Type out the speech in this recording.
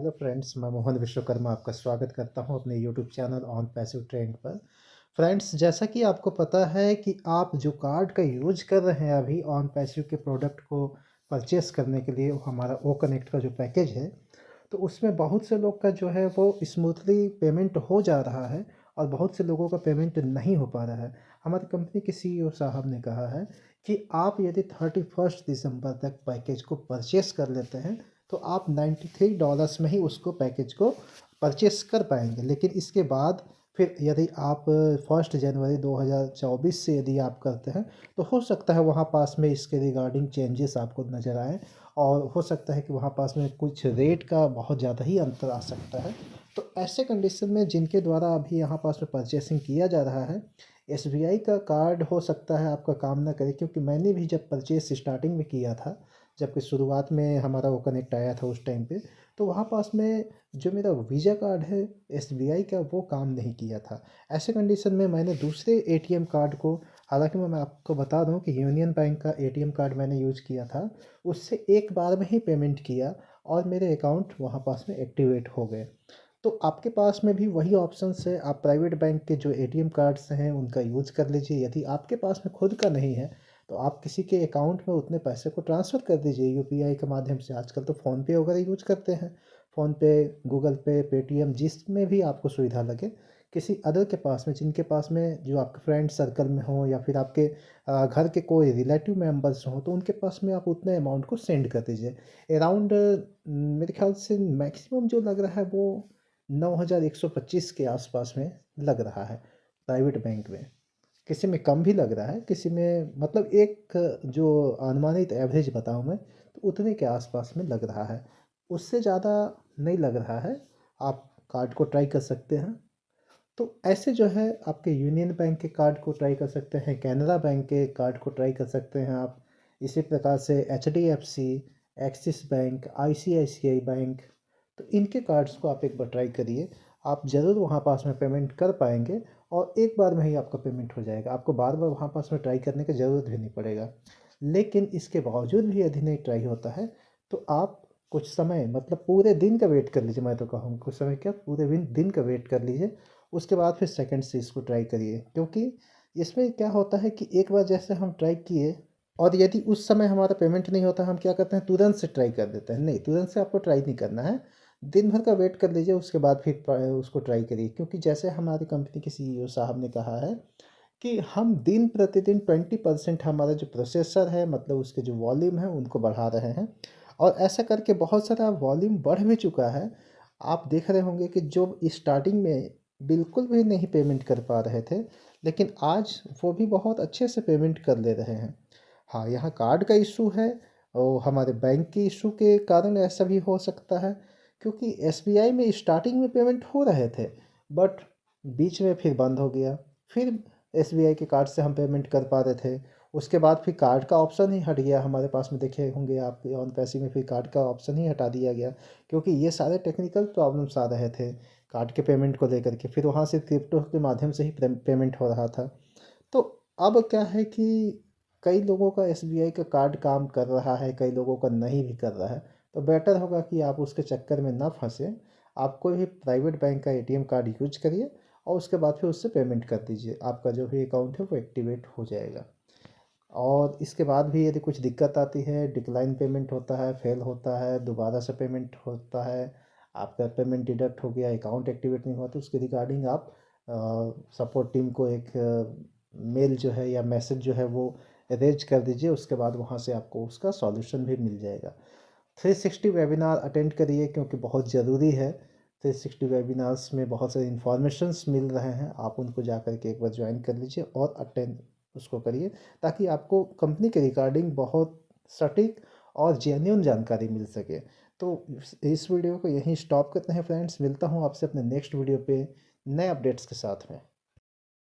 Hello friends, मैं मोहन विश्वकर्मा आपका स्वागत करता हूं अपने YouTube channel on passive trend पर। फ्रेंड्स, जैसा कि आपको पता है कि आप जो कार्ड का यूज कर रहे हैं अभी ऑन पैसिव के प्रोडक्ट को परचेस करने के लिए, हमारा ओ कनेक्ट का जो पैकेज है, तो उसमें बहुत से लोग का जो है वो स्मूथली पेमेंट हो जा रहा है और बहुत से लोगों का पेमेंट नहीं हो पा रहा है। हमारी कंपनी के सीईओ साहब ने कहा है कि आप यदि 31 दिसंबर तक पैकेज को परचेस कर लेते हैं तो आप $93 में ही उसको पैकेज को परचेस कर पाएंगे। लेकिन इसके बाद फिर यदि आप 1 जनवरी 2024 से यदि आप करते हैं तो हो सकता है वहाँ पास में इसके रिगार्डिंग चेंजेस आपको नज़र आए और हो सकता है कि वहाँ पास में कुछ रेट का बहुत ज़्यादा ही अंतर आ सकता है। तो ऐसे कंडीशन में जिनके द्वारा अभी यहाँ पास में परचेसिंग किया जा रहा है, एसबीआई का कार्ड हो सकता है आपका काम ना करे, क्योंकि मैंने भी जब परचेस स्टार्टिंग में किया था, जबकि शुरुआत में हमारा वो कनेक्ट आया था उस टाइम पे, तो वहाँ पास में जो मेरा वीज़ा कार्ड है एसबीआई का वो काम नहीं किया था। ऐसे कंडीशन में मैंने दूसरे एटीएम कार्ड को, हालांकि मैं आपको बता दूं कि यूनियन बैंक का एटीएम कार्ड मैंने यूज किया था, उससे एक बार में ही पेमेंट किया और मेरे अकाउंट वहाँ पास में एक्टिवेट हो गए। तो आपके पास में भी वही ऑप्शंस है, आप प्राइवेट बैंक के जो एटीएम कार्ड्स हैं उनका यूज़ कर लीजिए। यदि आपके पास में खुद का नहीं है तो आप किसी के अकाउंट में उतने पैसे को ट्रांसफ़र कर दीजिए यूपीआई के माध्यम से। आजकल तो फ़ोनपे वगैरह यूज करते हैं, फ़ोनपे, गूगल पे, पेटीएम, जिसमें भी आपको सुविधा लगे। किसी अदर के पास में, जिनके पास में जो आपके फ्रेंड सर्कल में हो या फिर आपके घर के कोई रिलेटिव मेंबर्स हों, तो उनके पास में आप उतने अमाउंट को सेंड कर दीजिए। अराउंड मेरे ख्याल से मैक्सिमम जो लग रहा है वो 9125 के आसपास में लग रहा है प्राइवेट बैंक में। किसी में कम भी लग रहा है, किसी में, मतलब एक जो अनुमानित एवरेज बताऊं मैं, तो उतने के आसपास में लग रहा है, उससे ज़्यादा नहीं लग रहा है। आप कार्ड को ट्राई कर सकते हैं। तो ऐसे जो है आपके यूनियन बैंक के कार्ड को ट्राई कर सकते हैं, कैनरा बैंक के कार्ड को ट्राई कर सकते हैं आप। इसी प्रकार से H D F C, Axis bank, I C I C I bank, तो इनके कार्ड्स को आप एक बार ट्राई करिए। आप ज़रूर वहाँ पास में पेमेंट कर पाएंगे और एक बार में ही आपका पेमेंट हो जाएगा। आपको बार बार वहाँ पास में ट्राई करने की ज़रूरत भी नहीं पड़ेगा। लेकिन इसके बावजूद भी यदि नहीं ट्राई होता है तो आप कुछ समय, मतलब पूरे दिन का वेट कर लीजिए। मैं तो कहूँगा कुछ समय क्या, पूरे दिन का वेट कर लीजिए। उसके बाद फिर सेकंड से इसको ट्राई करिए, क्योंकि इसमें क्या होता है कि एक बार जैसे हम ट्राई किए और यदि उस समय हमारा पेमेंट नहीं होता, हम क्या करते हैं, तुरंत से ट्राई कर देते हैं। नहीं, तुरंत से आपको ट्राई नहीं करना है, दिन भर का वेट कर लीजिए, उसके बाद फिर उसको ट्राई करिए। क्योंकि जैसे हमारी कंपनी के सीईओ साहब ने कहा है कि हम दिन प्रतिदिन 20% हमारा जो प्रोसेसर है, मतलब उसके जो वॉल्यूम है, उनको बढ़ा रहे हैं। और ऐसा करके बहुत सारा वॉल्यूम बढ़ भी चुका है। आप देख रहे होंगे कि जो स्टार्टिंग में बिल्कुल भी नहीं पेमेंट कर पा रहे थे, लेकिन आज वो भी बहुत अच्छे से पेमेंट कर ले रहे हैं। हाँ, यहाँ कार्ड का इशू है और हमारे बैंक के इशू के कारण ऐसा भी हो सकता है, क्योंकि एसबीआई में स्टार्टिंग में पेमेंट हो रहे थे, बट बीच में फिर बंद हो गया। फिर एसबीआई के कार्ड से हम पेमेंट कर पा रहे थे, उसके बाद फिर कार्ड का ऑप्शन ही हट गया हमारे पास में। देखे होंगे आप ऑन पैसे में फिर कार्ड का ऑप्शन ही हटा दिया गया, क्योंकि ये सारे टेक्निकल प्रॉब्लम्स आ रहे थे कार्ड के पेमेंट को लेकर के। फिर वहाँ से क्रिप्टो के माध्यम से ही पेमेंट हो रहा था। तो अब क्या है कि कई लोगों का एसबीआई का कार्ड काम कर रहा है, कई लोगों का नहीं भी कर रहा है। तो बेटर होगा कि आप उसके चक्कर में ना फंसे। आप कोई भी प्राइवेट बैंक का एटीएम कार्ड यूज करिए और उसके बाद फिर उससे पेमेंट कर दीजिए। आपका जो भी अकाउंट है वो एक्टिवेट हो जाएगा। और इसके बाद भी यदि कुछ दिक्कत आती है, डिक्लाइन पेमेंट होता है, फेल होता है, दोबारा से पेमेंट होता है, आपका पेमेंट डिडक्ट हो गया, अकाउंट एक्टिवेट नहीं हुआ, तो उसके रिगार्डिंग आप सपोर्ट टीम को एक मेल जो है या मैसेज जो है वो अरेंज कर दीजिए। उसके बाद वहाँ से आपको उसका सॉल्यूशन भी मिल जाएगा। 360 वेबिनार अटेंड करिए, क्योंकि बहुत ज़रूरी है। 360 वेबिनार्स में बहुत सारे इन्फॉर्मेशंस मिल रहे हैं, आप उनको जा कर के एक बार ज्वाइन कर लीजिए और अटेंड उसको करिए, ताकि आपको कंपनी के रिगार्डिंग बहुत सटीक और जेन्युइन जानकारी मिल सके। तो इस वीडियो को यहीं स्टॉप करते हैं फ्रेंड्स। मिलता हूँ आपसे अपने नेक्स्ट वीडियो पे नए अपडेट्स के साथ में।